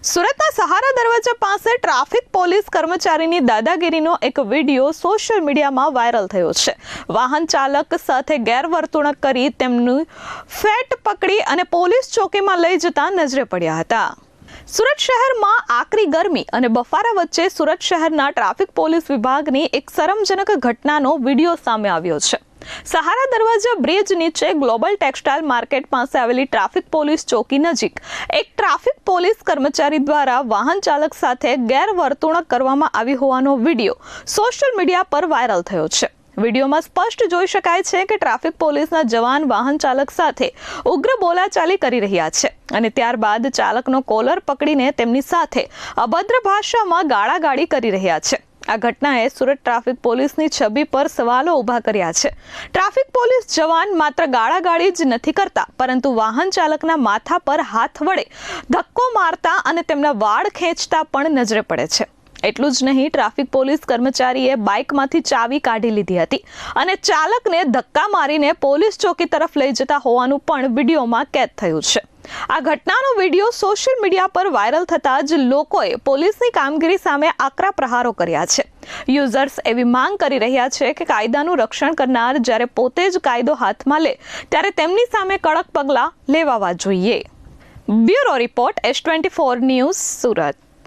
સુરતના સહારા દરવાજા પાસે ટ્રાફિક પોલીસ કર્મચારીની દાદાગીરીનો એક વિડીયો સોશિયલ મીડિયામાં વાયરલ થયો છે। વાહન ચાલક સાથે ગેરવર્તણૂક કરી તેમનું ફેટ પકડી અને પોલીસ ચોકીમાં લઈ જતા નજરે પડ્યા હતા। સુરત શહેરમાં આકરી ગરમી અને બફારા વચ્ચે સુરત શહેરના ટ્રાફિક પોલીસ વિભાગની એક શરમજનક ઘટનાનો વિડીયો સામે આવ્યો છે। સહારા દરવાજા બ્રિજ નીચે ગ્લોબલ ટેક્સટાઇલ માર્કેટ પાસે આવેલી ટ્રાફિક પોલીસ ચોકી નજીક એક ટ્રાફિક પોલીસ કર્મચારી દ્વારા વાહન ચાલક સાથે ગેરવર્તણૂક કરવામાં આવી હોવાનો વિડીયો સોશિયલ મીડિયા પર વાયરલ થયો છે। વિડીયોમાં સ્પષ્ટ જોઈ શકાય છે કે ટ્રાફિક પોલીસના જવાન વાહન ચાલક સાથે ઉગ્ર બોલાચાલી કરી રહ્યા છે અને ત્યારબાદ ચાલકનો કોલર પકડીને તેમની સાથે અભદ્ર ભાષામાં ગાળાગાળી કરી રહ્યા છે। આ ઘટનાએ સુરત ટ્રાફિક પોલીસની છબી પર સવાલો ઊભા કર્યા છે। ટ્રાફિક પોલીસ જવાન માત્ર ગાળાગાળી જ નથી કરતા, પરંતુ વાહન ચાલકના માથા પર હાથ વડે ધક્કો મારતા અને તેમના વાળ ખેંચતા પણ નજરે પડે છે। એટલું જ નહીં, ટ્રાફિક પોલીસ કર્મચારીએ બાઇકમાંથી ચાવી કાઢી લીધી હતી અને ચાલકને ધક્કા મારીને પોલીસ ચોકી તરફ લઈ જતા હોવાનું પણ વિડીયોમાં કેદ થયું છે। આ ઘટનાનો વિડીયો સોશિયલ મીડિયા પર વાયરલ થતાં જ લોકોએ પોલીસની કામગીરી સામે આકરા પ્રહારો કર્યા છે। યુઝર્સ એવી માંગ કરી રહ્યા છે કે કાયદાનું રક્ષણ કરનાર જ્યારે પોતે જ કાયદો હાથમાં લે ત્યારે તેમની સામે કડક પગલાં લેવાવા જોઈએ। Bureau report S24 news, Surat.